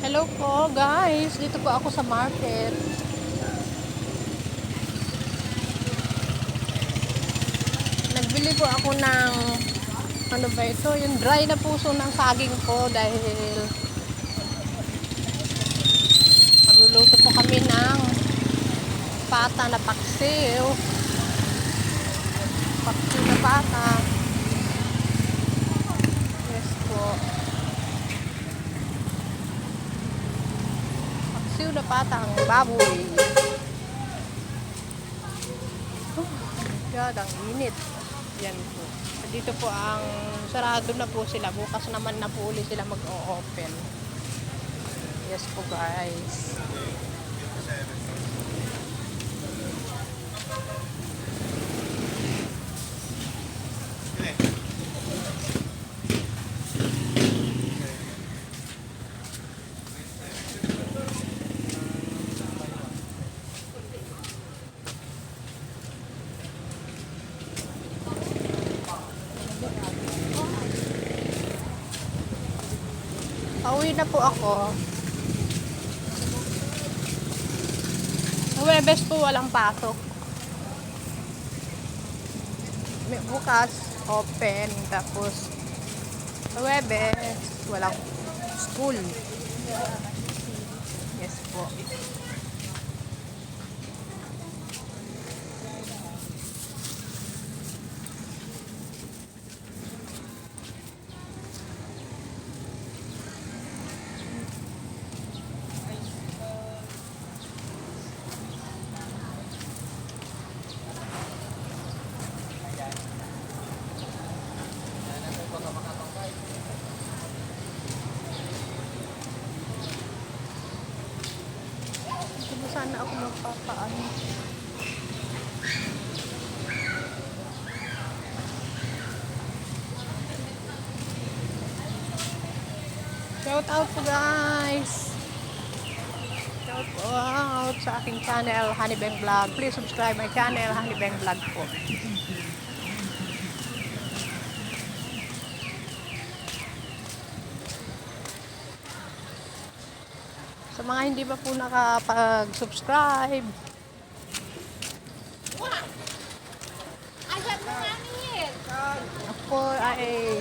Hello po guys, dito po ako sa market. Nagbili po ako ng ano ba ito, yung dry na puso ng saging po dahil magluluto po kami ng pata na paksiw. Paksiw na pata. Yes po. Paksiw na pata ang baboy. God, ang init. Yan po. Dito po ang sarado na po sila. Bukas naman na po ulit sila mag-o-open. Yes po guys. Pauwi na po ako. Huwebes po walang pasok. Bukas, open. Tapos, Huwebes, walang school. Yes po. Sana ako magpapaano. Shout out po guys. Shout out sa aking channel Honeybang Vlog. Please subscribe my channel Honeybang Vlog po. Sa mga hindi pa po nakapag-subscribe, ako ay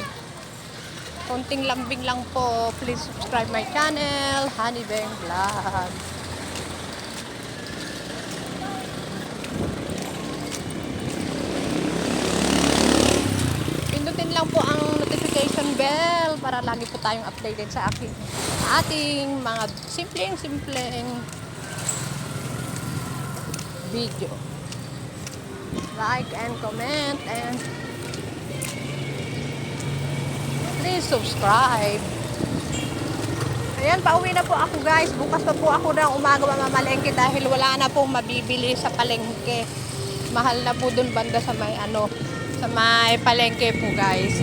konting lambing lang po. Please subscribe my channel Honeybang Vlog. Pindutin lang po ang notification bell para lagi po tayong updated sa ating mga simpleng video. Like and comment and please subscribe. Ayan, pauwi na po ako guys. Bukas pa po ako ng umaga mamamalengke dahil wala na pong mabibili sa palengke. Mahal na po dun banda sa may sa may palengke po guys.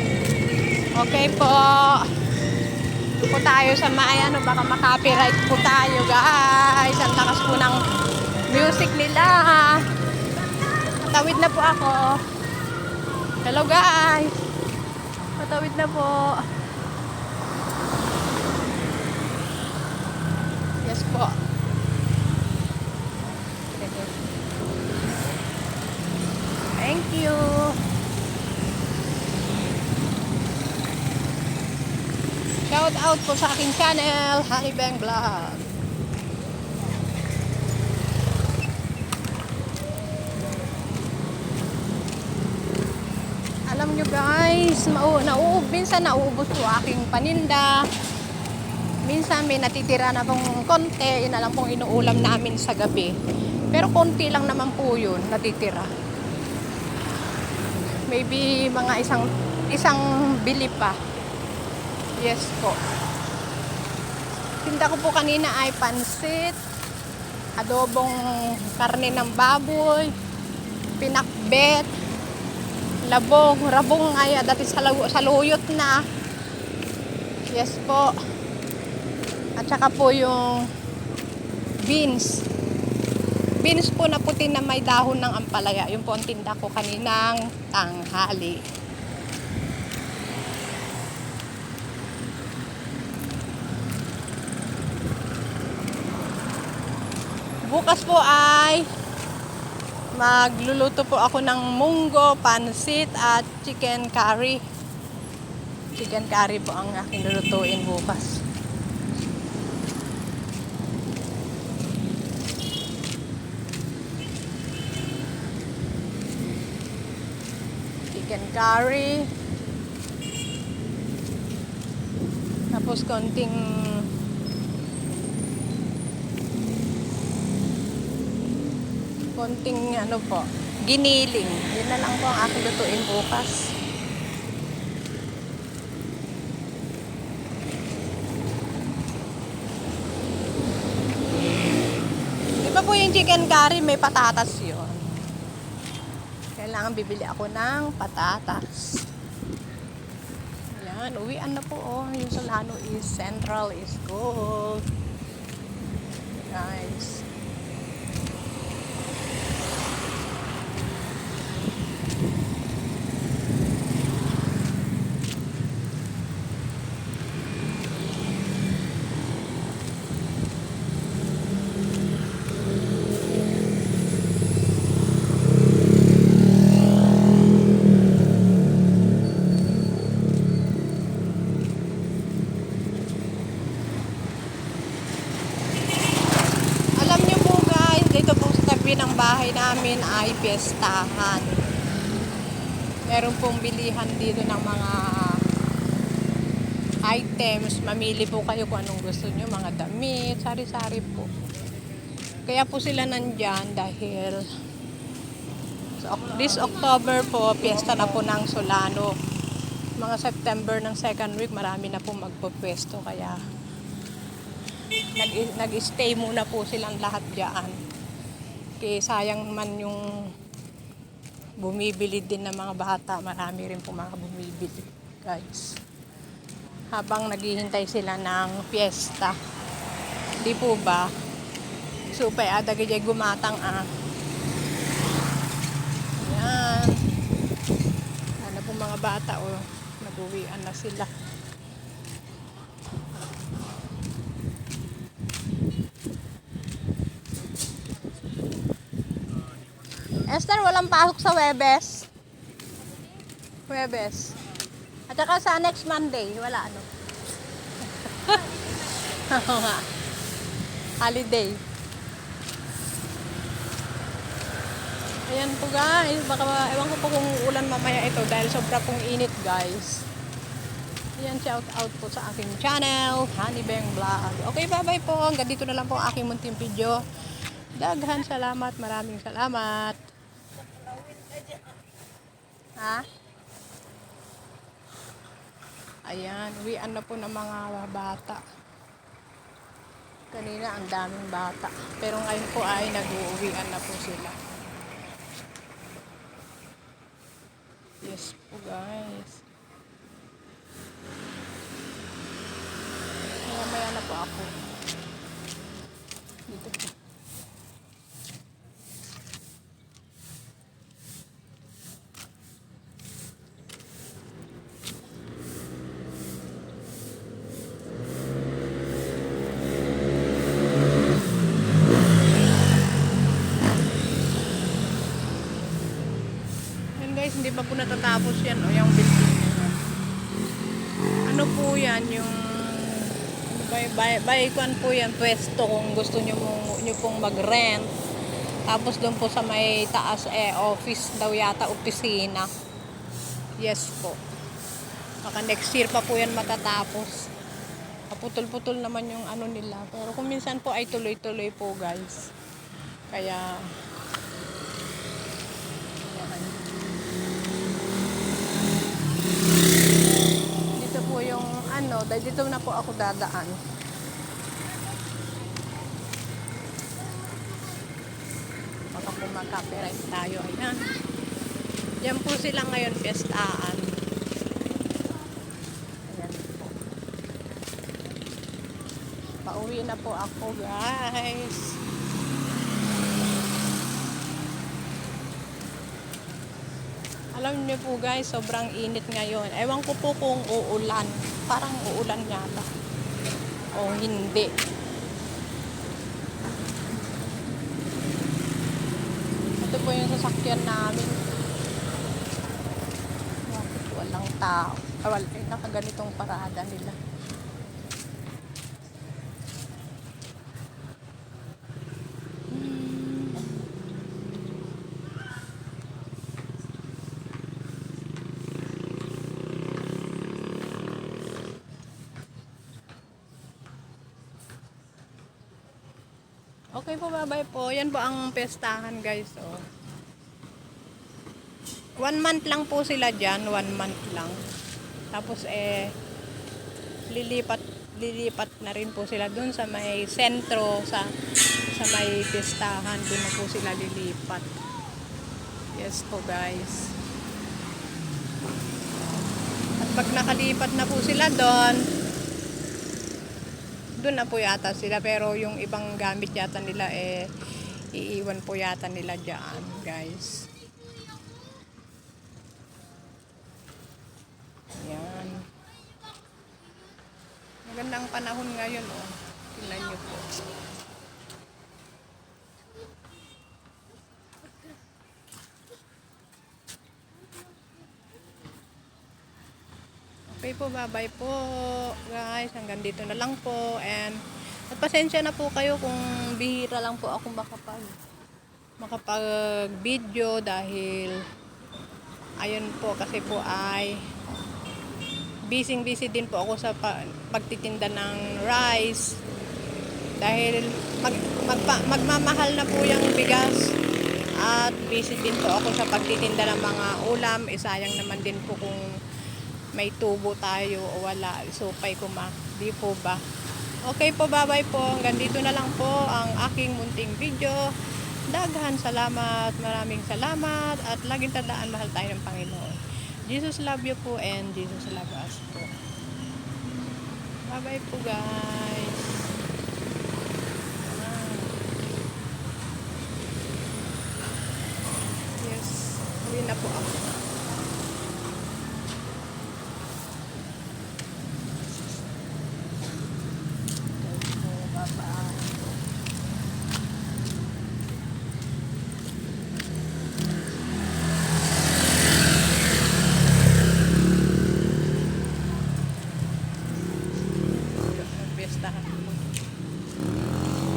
Okay po. Po tayo sa may baka makapiright po tayo guys. Ang lakas po ng music nila. Patawid na po ako. Hello guys. Patawid na po. Yes po. Thank you. Shout out po sa aking channel, Honeybang Vlog. Alam nyo guys, minsan nauubos po aking paninda. Minsan may natitira na pong konti, yun na lang pong inuulam namin sa gabi. Pero konti lang naman po yun, natitira. Maybe mga isang bili pa. Yes po. Tinda ko po kanina ay pansit, adobong karne ng baboy, pinakbet, rabong ay dati sa luyot na. Yes po. At saka po yung beans. Beans po na puti na may dahon ng ampalaya. Yung po ang tinda ko kaninang tanghali. Bukas po ay magluluto po ako ng munggo, pansit at chicken curry. Chicken curry po ang aking lulutuin bukas. Chicken curry. Tapos konting ano po, giniling. Yun na lang po ang aking lutuin bukas. Di ba po yung chicken curry may patatas yun? Kailangan bibili ako ng patatas. Ayan, uwian na po. Oh. Yung Solano is Central is gold. Guys. Ng bahay namin ay piyestahan. Meron pong bilihan dito ng mga items. Mamili po kayo kung anong gusto nyo. Mga damit, sari-sari po. Kaya po sila nandyan dahil this October po, piyesta na po ng Solano. Mga September ng second week, marami na po magpupwesto. Kaya nag-stay muna po silang lahat dyan. Kaya sayang man yung bumibili din ng mga bata. Marami rin po mga bumibili, guys. Habang naghihintay sila ng piyesta. Di po ba? Supay adagay gumatang Ayan. Ano po mga bata nag-uwian na sila. Esther, walang pasok sa Webes. Webes. At saka sa next Monday, wala ano. Oo nga. Holiday. Ayan po guys. Baka ewan ko po kung ulan mamaya ito dahil sobra pong init guys. Ayan, shout out po sa aking channel, Honeybang Vlog. Okay, bye-bye po. Hanggang dito na lang po ang aking munting video. Daghan salamat. Maraming salamat. Ha? Ayan, uwian na po ng mga bata. Kanina ang daming bata. Pero ngayon po ay nag-uuwian na po sila. Yes po guys. Maya na po ako. Dito po. Guys, hindi pa po natatapos yan yung building. Ano po yan yung baykuan po yan, pwesto kung gusto nyo pong mag-rent. Tapos doon po sa may taas office daw yata, opisina. Yes po. Baka next year pa po yan matatapos. Kaputol-putol naman yung ano nila. Pero kung minsan po ay tuloy-tuloy po guys. Kaya dahil dito na po ako dadaan. Baka po mag-copyright tayo. Ayan. Yan po sila ngayon, piyestaan. Ayan po. Pauwi na po ako, guys. Alam niyo po guys, sobrang init ngayon. Ewan ko po kung uulan. Parang uulan yata. O hindi. po yung sasakyan namin. Bakit walang tao? Wala, nakaganitong parada nila. Okay po, bye-bye po. Yan po ang pestahan, guys. Oh. 1 month lang po sila dyan. 1 month lang. Tapos lilipat na rin po sila dun sa may sentro, sa may pestahan. Dun na po sila lilipat. Yes po, guys. At pag nakalipat na po sila doon na po yata sila, pero yung ibang gamit yata nila iiwan po yata nila dyan, guys. Yan. Magandang panahon ngayon, oh. Tingnan nyo po. Okay po, bye-bye po, guys. Hanggang dito na lang po. And at pasensya na po kayo kung bihira lang po ako makapag-video dahil ayun po, kasi po ay busy din po ako sa pagtitinda ng rice dahil magmamahal na po yung bigas, at busy din po ako sa pagtitinda ng mga ulam. Sayang naman din po kung may tubo tayo o wala, supay ko di po ba? Okay po, bye-bye po. Hanggang dito na lang po ang aking munting video. Daghan salamat, maraming salamat, at laging tandaan, mahal tayo ng Panginoon. Jesus love you po, and Jesus love us po. Bye-bye po, guys. Yes, uwi na po ako.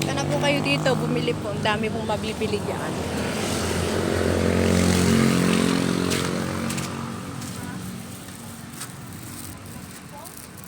Kana po kayo dito, bumili po. Ang dami pong mabibili dyan.